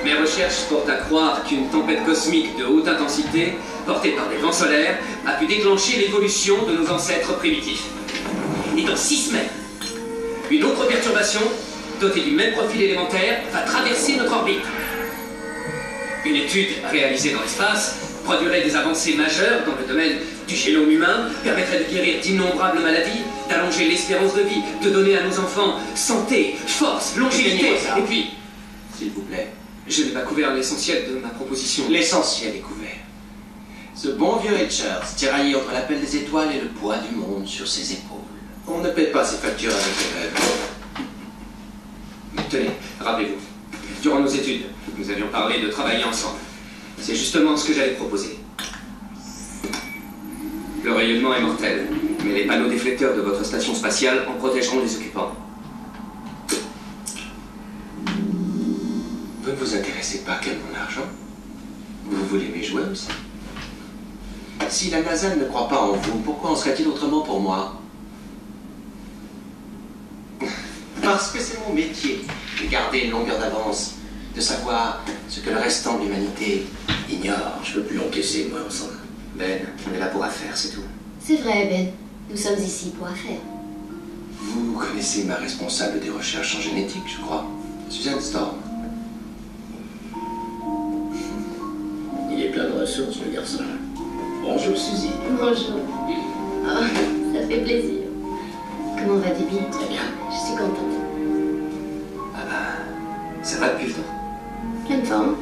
Mes recherches portent à croire qu'une tempête cosmique de haute intensité, portée par des vents solaires, a pu déclencher l'évolution de nos ancêtres primitifs. Et dans 6 semaines, une autre perturbation, dotée du même profil élémentaire, va traverser notre orbite. Une étude réalisée dans l'espace produirait des avancées majeures dans le domaine du génome humain, permettrait de guérir d'innombrables maladies, d'allonger l'espérance de vie, de donner à nos enfants santé, force, longévité, et puis... S'il vous plaît. Je n'ai pas couvert l'essentiel de ma proposition. L'essentiel est couvert. Ce bon vieux Richards, tiraillé entre l'appel des étoiles et le poids du monde sur ses épaules. On ne paie pas ses factures avec les rêves. Tenez, rappelez-vous, durant nos études, nous avions parlé de travailler ensemble. C'est justement ce que j'allais proposer. Le rayonnement est mortel, mais les panneaux déflecteurs de votre station spatiale en protégeront les occupants. Vous ne vous intéressez pas qu'à mon argent? Vous voulez mes jouets aussi? Si la NASA ne croit pas en vous, pourquoi en serait-il autrement pour moi? Parce que c'est mon métier de garder une longueur d'avance, de savoir ce que le restant de l'humanité ignore. Je peux plus encaisser, moi, ensemble. Ben, on est là pour affaire, c'est tout. C'est vrai, Ben. Nous sommes ici pour affaire. Vous connaissez ma responsable des recherches en génétique, je crois, Suzanne Storm. Il est plein de ressources, le garçon. Bonjour, Suzy. Bonjour. Oh, ça fait plaisir. Comment va Debbie? Très bien. Je suis contente. Ah bah, ça va depuis le temps. Pleine forme.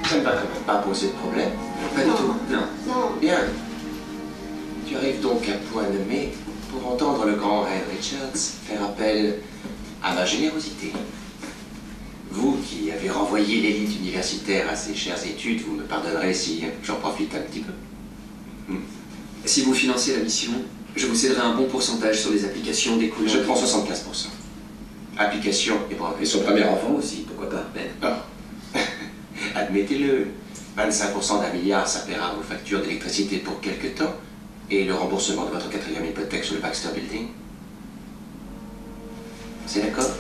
Ça ne va quand même pas poser de problème. Pas du tout, non. Non. Bien. Tu arrives donc à point nommé pour entendre le grand Ray Richards faire appel à ma générosité. Vous qui avez renvoyé l'élite universitaire à ses chères études, vous me pardonnerez si j'en profite un petit peu. Si vous financez la mission, je vous céderai un bon pourcentage sur les applications découlant... Je prends 75%. Application et brevet. Et son premier enfant aussi, pourquoi pas? Ben, Oh. Admettez-le. 25% d'un milliard, ça paiera vos factures d'électricité pour quelque temps et le remboursement de votre 4e hypothèque sur le Baxter Building. C'est d'accord?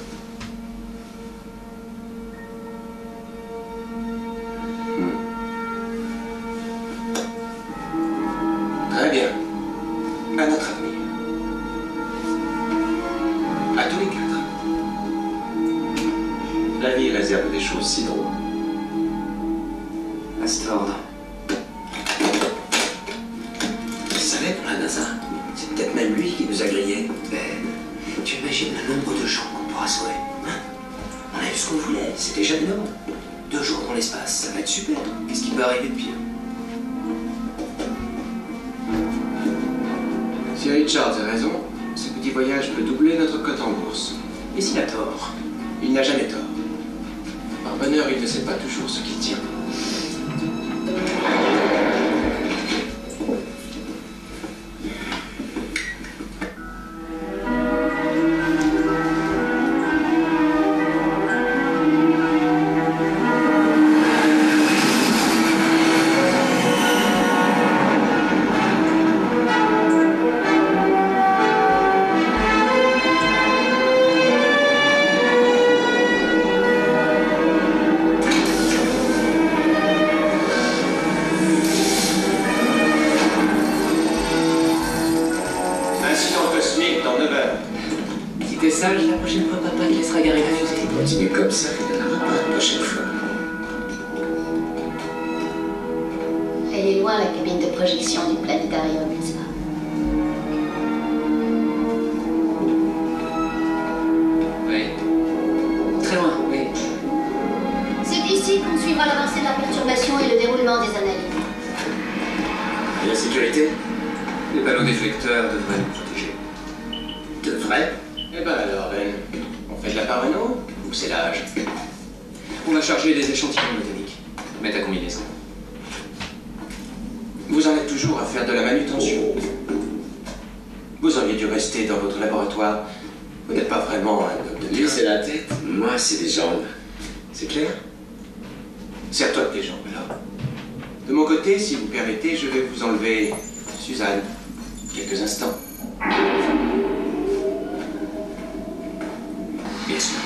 Très bien. À notre avenir. À tous les 4. La vie réserve des choses si drôles. Astor. Il savait pour la NASA. C'est peut-être même lui qui nous a grillés. Ben, tu imagines le nombre de gens qu'on pourra sauver, hein? On a eu ce qu'on voulait, c'était jamais non. 2 jours dans l'espace, ça va être super. Qu'est-ce qui peut arriver de pire? Si Richards a raison, ce petit voyage peut doubler notre cote en bourse. Et s'il a tort? Il n'a jamais tort. Par bonheur, il ne sait pas toujours ce qu'il tient. La prochaine fois, papa te laissera garer la fusée. Continue comme ça, il n'y en aura pas la prochaine fois. Elle est loin, la cabine de projection du planétarium, n'est-ce pas? Oui. Très loin, oui. C'est ici qu'on suivra l'avancée de la perturbation et le déroulement des analyses. Et la sécurité? Les panneaux déflecteurs devraient nous protéger. Devrait? Eh ben alors, Ben, on fait de la parano ou c'est l'âge? On va charger des échantillons métalliques. Mets ta combinaison. Vous en êtes toujours à faire de la manutention. Vous auriez dû rester dans votre laboratoire. Vous n'êtes pas vraiment un homme de Lui, Dieu. c'est la tête. Moi, c'est les jambes. C'est clair? Serre-toi tes jambes, là. De mon côté, si vous permettez, je vais vous enlever Suzanne. Quelques instants. Bien sûr.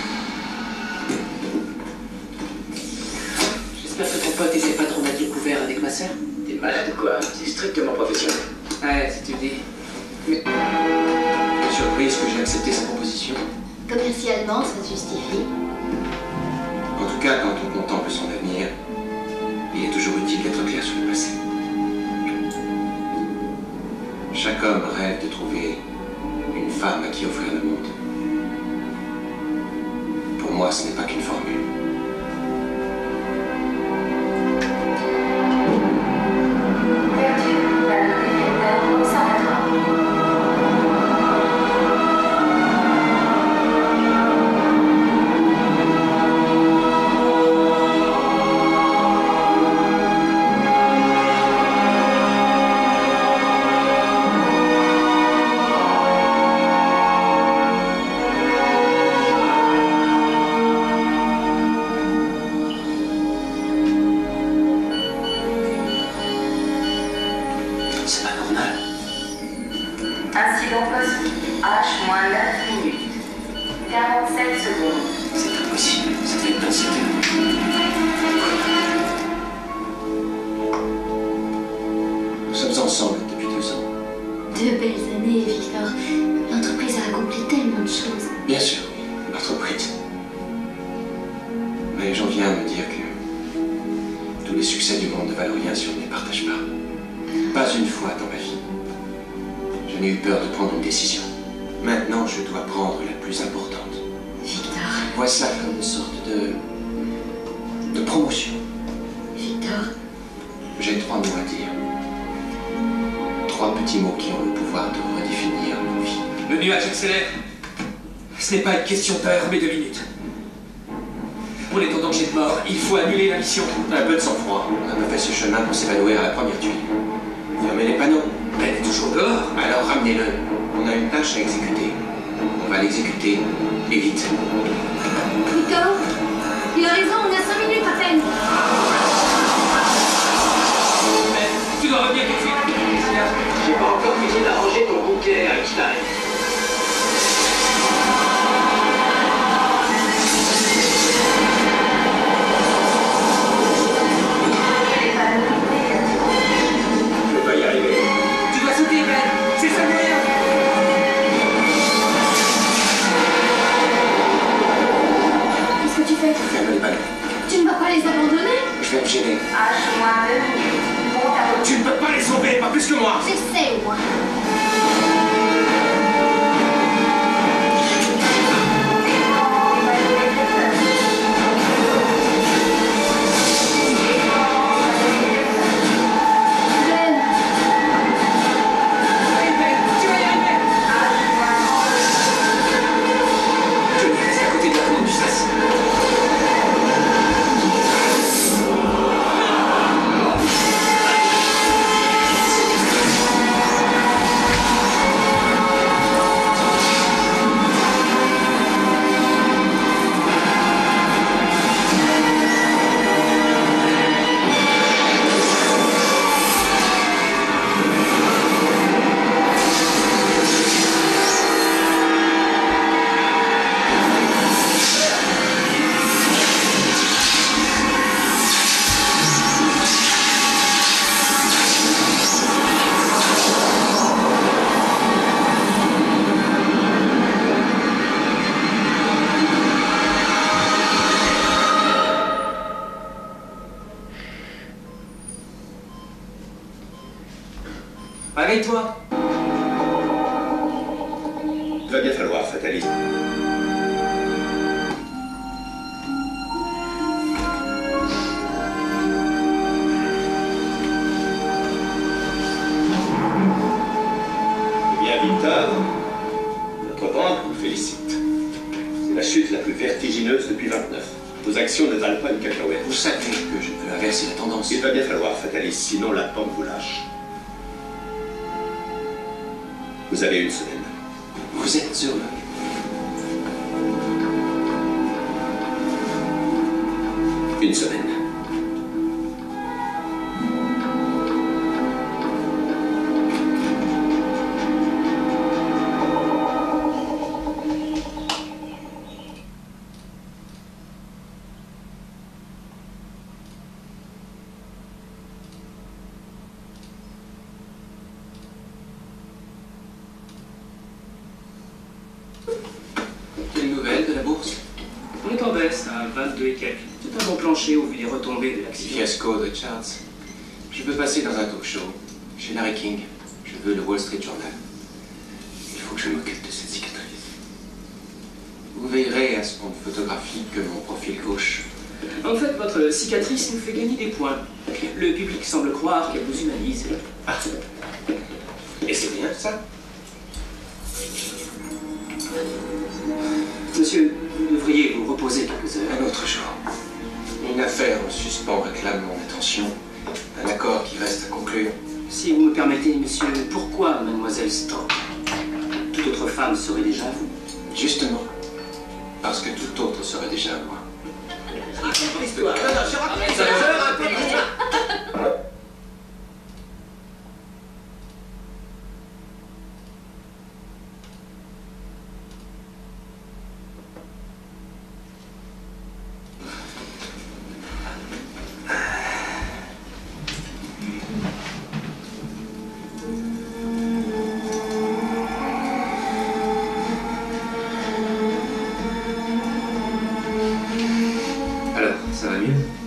sœur. T'es malade ou quoi? C'est strictement professionnel. Ouais, si tu le dis. Mais... Surprise que j'ai accepté sa proposition. Commercialement, ça se justifie. En tout cas, quand on contemple son avenir, il est toujours utile d'être clair sur le passé. Chaque homme rêve de trouver une femme à qui offrir le monde. Pour moi, ce n'est pas qu'une formule. C'est pas normal. Incident cosmique, H-9 minutes. 47 secondes. C'est impossible. Ça fait une densité. Nous sommes ensemble depuis 2 ans. 2 belles années, Victor. L'entreprise a accompli tellement de choses. Bien sûr, oui, l'entreprise. Mais j'en viens à me dire que tous les succès du monde ne valent rien si on ne les partage pas. Pas une fois dans ma vie. Je n'ai eu peur de prendre une décision. Maintenant, je dois prendre la plus importante. Victor, Vois ça comme une sorte de promotion. Victor, J'ai 3 mots à dire. 3 petits mots qui ont le pouvoir de redéfinir nos vies. Le nuage accélère. Ce n'est pas une question d'heure, mais de minutes. On est en danger de mort. Il faut annuler la mission. Un peu de sang-froid. On n'a pas fait ce chemin pour s'évanouir à la première tuile. Fermez les panneaux. Elle est toujours dehors. Alors ramenez-le. On a une tâche à exécuter. On va l'exécuter. Et vite. Victor, il a raison, on a 5 minutes à peine. Mais tu dois revenir tout de suite. J'ai pas encore fini d'arranger ton bouquet, Einstein. Je vais pas y arriver. Tu dois sauter, Ben. C'est ça le moyen. Qu'est-ce que tu fais? Fermez les panneaux. Tu ne vas pas les abandonner? Je vais me gêner. H-2 minutes. Monte à votre... Tu ne peux pas les sauver, pas plus que moi. J'essaie, moi. Ben, Tu vas y arriver. Johnny, reste à côté de la commande du sas. Réveille-toi. Il va bien falloir, Fataliste. Eh bien, Victor, notre banque vous félicite. C'est la chute la plus vertigineuse depuis 29. Vos actions ne valent pas une cacahuète. Vous savez que je peux inverser la tendance. Il va bien falloir, Fataliste, sinon la banque vous lâche. Vous avez 1 semaine. Vous êtes heureux. Une semaine. la bourse? On est en baisse à 22 et quelques. C'est un bon plancher au vu des retombées de l'accident. Fiasco de Richards. Je veux passer dans un talk show, chez Larry King. Je veux le Wall Street Journal. Il faut que je m'occupe de cette cicatrice. Vous veillerez à ce qu'on ne photographie que mon profil gauche. En fait, votre cicatrice nous fait gagner des points. Le public semble croire qu'elle vous humanise. Ah. Et c'est bien, ça? Monsieur, vous devriez vous reposer quelques heures. Un autre jour. Une affaire en suspens réclame mon attention. Un accord qui reste à conclure. Si vous me permettez, monsieur, pourquoi mademoiselle Stork? Toute autre femme serait déjà à vous. Justement. Parce que tout autre serait déjà à moi. L'histoire. Alors, ça va mieux?